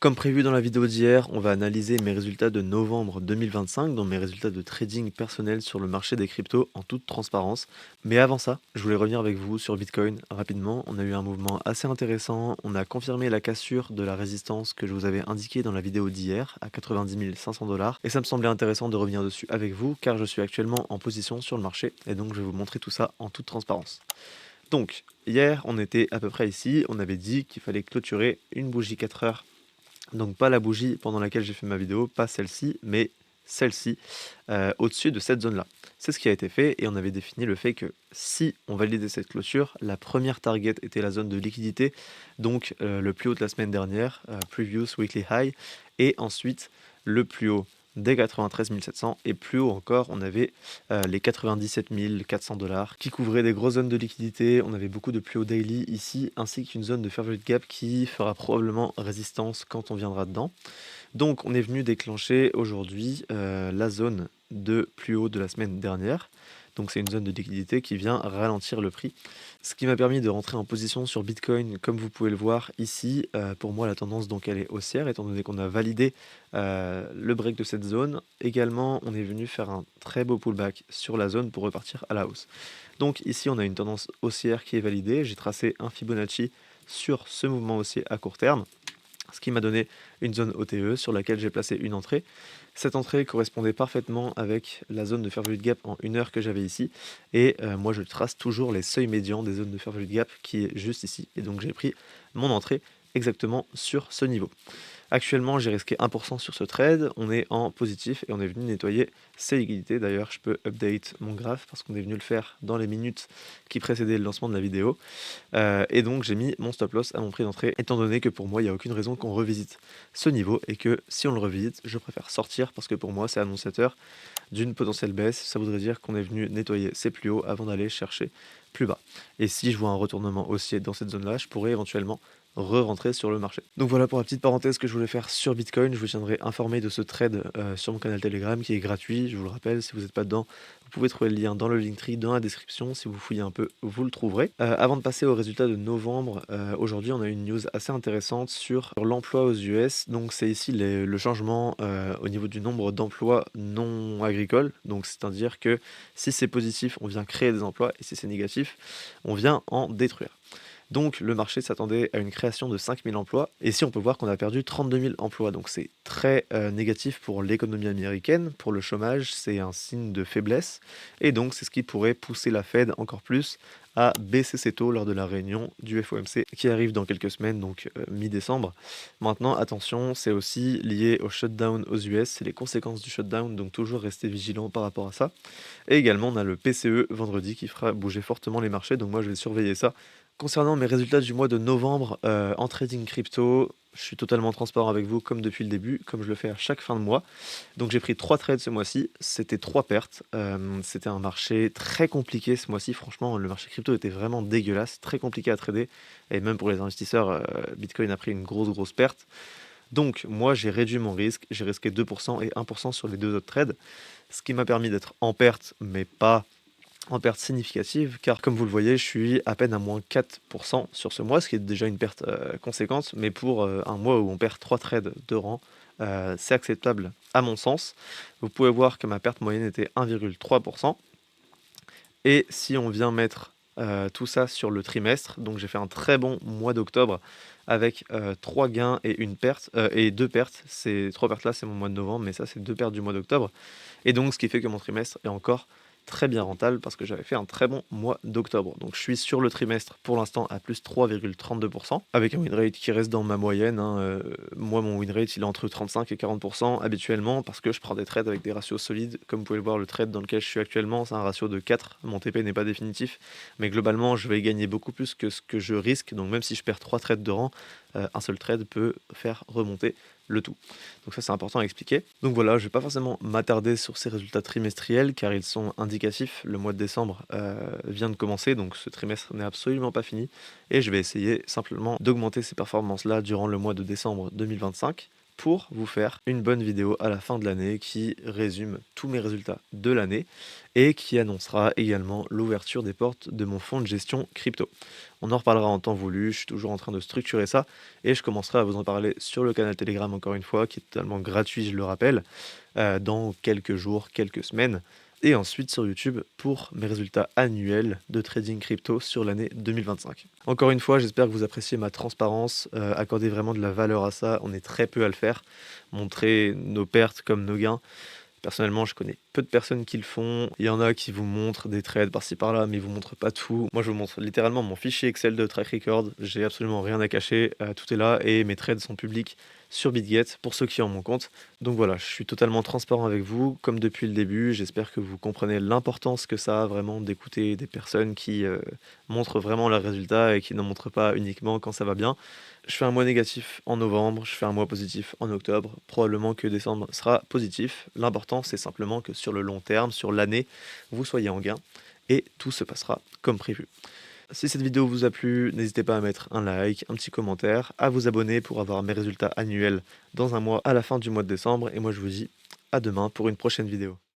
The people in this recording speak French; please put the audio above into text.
Comme prévu dans la vidéo d'hier, on va analyser mes résultats de novembre 2025, donc mes résultats de trading personnel sur le marché des cryptos en toute transparence. Mais avant ça, je voulais revenir avec vous sur Bitcoin rapidement. On a eu un mouvement assez intéressant. On a confirmé la cassure de la résistance que je vous avais indiquée dans la vidéo d'hier à 90 500 dollars. Et ça me semblait intéressant de revenir dessus avec vous car je suis actuellement en position sur le marché et donc je vais vous montrer tout ça en toute transparence. Donc, hier, on était à peu près ici. On avait dit qu'il fallait clôturer une bougie 4 heures, donc pas la bougie pendant laquelle j'ai fait ma vidéo, pas celle-ci, mais celle-ci, au-dessus de cette zone-là. C'est ce qui a été fait et on avait défini le fait que si on validait cette clôture, la première target était la zone de liquidité, donc le plus haut de la semaine dernière, previous weekly high, et ensuite le plus haut des 93 700 et plus haut encore, on avait les 97 400 dollars qui couvraient des grosses zones de liquidité. On avait beaucoup de plus haut daily ici, ainsi qu'une zone de fair value gap qui fera probablement résistance quand on viendra dedans. Donc on est venu déclencher aujourd'hui la zone de plus haut de la semaine dernière. Donc c'est une zone de liquidité qui vient ralentir le prix. Ce qui m'a permis de rentrer en position sur Bitcoin, comme vous pouvez le voir ici. Pour moi, la tendance donc elle est haussière, étant donné qu'on a validé le break de cette zone. Également, on est venu faire un très beau pullback sur la zone pour repartir à la hausse. Donc ici, on a une tendance haussière qui est validée. J'ai tracé un Fibonacci sur ce mouvement haussier à court terme, ce qui m'a donné une zone OTE sur laquelle j'ai placé une entrée. Cette entrée correspondait parfaitement avec la zone de fair value gap en 1 heure que j'avais ici. Et moi, je trace toujours les seuils médians des zones de fair value gap qui est juste ici. Et donc, j'ai pris mon entrée exactement sur ce niveau. Actuellement, j'ai risqué 1% sur ce trade. On est en positif et on est venu nettoyer ces liquidités. D'ailleurs, je peux update mon graphe parce qu'on est venu le faire dans les minutes qui précédaient le lancement de la vidéo. Et donc, j'ai mis mon stop loss à mon prix d'entrée, étant donné que pour moi, il n'y a aucune raison qu'on revisite ce niveau et que si on le revisite, je préfère sortir parce que pour moi, c'est annonciateur d'une potentielle baisse. Ça voudrait dire qu'on est venu nettoyer ces plus hauts avant d'aller chercher plus bas. Et si je vois un retournement haussier dans cette zone-là, je pourrais éventuellement re-rentrer sur le marché. Donc voilà pour la petite parenthèse que je voulais faire sur Bitcoin. Je vous tiendrai informé de ce trade sur mon canal Telegram qui est gratuit. Je vous le rappelle, si vous n'êtes pas dedans, vous pouvez trouver le lien dans le Linktree, dans la description. Si vous fouillez un peu, vous le trouverez. Avant de passer aux résultats de novembre, aujourd'hui, on a une news assez intéressante sur l'emploi aux US. Donc c'est ici le changement au niveau du nombre d'emplois non agricoles. Donc c'est-à-dire que si c'est positif, on vient créer des emplois et si c'est négatif, on vient en détruire. Donc le marché s'attendait à une création de 5 000 emplois. Et ici, on peut voir qu'on a perdu 32 000 emplois. Donc c'est très négatif pour l'économie américaine. Pour le chômage, c'est un signe de faiblesse. Et donc c'est ce qui pourrait pousser la Fed encore plus à baisser ses taux lors de la réunion du FOMC qui arrive dans quelques semaines, donc mi-décembre. Maintenant, attention, c'est aussi lié au shutdown aux US, c'est les conséquences du shutdown, donc toujours rester vigilant par rapport à ça. Et également, on a le PCE vendredi qui fera bouger fortement les marchés, donc moi je vais surveiller ça. Concernant mes résultats du mois de novembre en trading crypto, je suis totalement transparent avec vous comme depuis le début, comme je le fais à chaque fin de mois. Donc j'ai pris 3 trades ce mois-ci, c'était 3 pertes. C'était un marché très compliqué ce mois-ci, franchement le marché crypto était vraiment dégueulasse, très compliqué à trader. Et même pour les investisseurs, Bitcoin a pris une grosse perte. Donc moi j'ai réduit mon risque, j'ai risqué 2% et 1% sur les deux autres trades, ce qui m'a permis d'être en perte, mais pas en perte significative, car comme vous le voyez, je suis à peine à moins 4% sur ce mois, ce qui est déjà une perte conséquente, mais pour un mois où on perd 3 trades de rang, c'est acceptable à mon sens. Vous pouvez voir que ma perte moyenne était 1,3%. Et si on vient mettre tout ça sur le trimestre, donc j'ai fait un très bon mois d'octobre avec 3 gains et une perte, et 2 pertes. Ces 3 pertes-là, c'est mon mois de novembre, mais ça, c'est 2 pertes du mois d'octobre. Et donc, ce qui fait que mon trimestre est encore très bien rentable parce que j'avais fait un très bon mois d'octobre. Donc, je suis sur le trimestre pour l'instant à plus 3,32% avec un win rate qui reste dans ma moyenne, hein. Moi, mon win rate, il est entre 35 et 40% habituellement parce que je prends des trades avec des ratios solides. Comme vous pouvez le voir, le trade dans lequel je suis actuellement, c'est un ratio de 4. Mon TP n'est pas définitif, mais globalement, je vais gagner beaucoup plus que ce que je risque. Donc, même si je perds 3 trades de rang, un seul trade peut faire remonter le tout. Donc ça, c'est important à expliquer. Donc voilà, je vais pas forcément m'attarder sur ces résultats trimestriels car ils sont indicatifs. Le mois de décembre vient de commencer, donc ce trimestre n'est absolument pas fini. Et je vais essayer simplement d'augmenter ces performances-là durant le mois de décembre 2025 pour vous faire une bonne vidéo à la fin de l'année qui résume tous mes résultats de l'année et qui annoncera également l'ouverture des portes de mon fonds de gestion crypto. On en reparlera en temps voulu, je suis toujours en train de structurer ça et je commencerai à vous en parler sur le canal Telegram encore une fois, qui est totalement gratuit, je le rappelle, dans quelques jours, quelques semaines. Et ensuite sur YouTube pour mes résultats annuels de trading crypto sur l'année 2025. Encore une fois, j'espère que vous appréciez ma transparence. Accordez vraiment de la valeur à ça. On est très peu à le faire. Montrer nos pertes comme nos gains. Personnellement, je connais peu de personnes qui le font. Il y en a qui vous montrent des trades par-ci par-là, mais ils vous montrent pas tout. Moi, je vous montre littéralement mon fichier Excel de track record. J'ai absolument rien à cacher. Tout est là et mes trades sont publics sur BitGet pour ceux qui ont mon compte. Donc voilà, je suis totalement transparent avec vous, comme depuis le début. J'espère que vous comprenez l'importance que ça a vraiment d'écouter des personnes qui montrent vraiment leurs résultats et qui n'en montrent pas uniquement quand ça va bien. Je fais un mois négatif en novembre, je fais un mois positif en octobre. Probablement que décembre sera positif. L'important, c'est simplement que sur le long terme, sur l'année, vous soyez en gain et tout se passera comme prévu. Si cette vidéo vous a plu, n'hésitez pas à mettre un like, un petit commentaire, à vous abonner pour avoir mes résultats annuels dans un mois à la fin du mois de décembre. Et moi, je vous dis à demain pour une prochaine vidéo.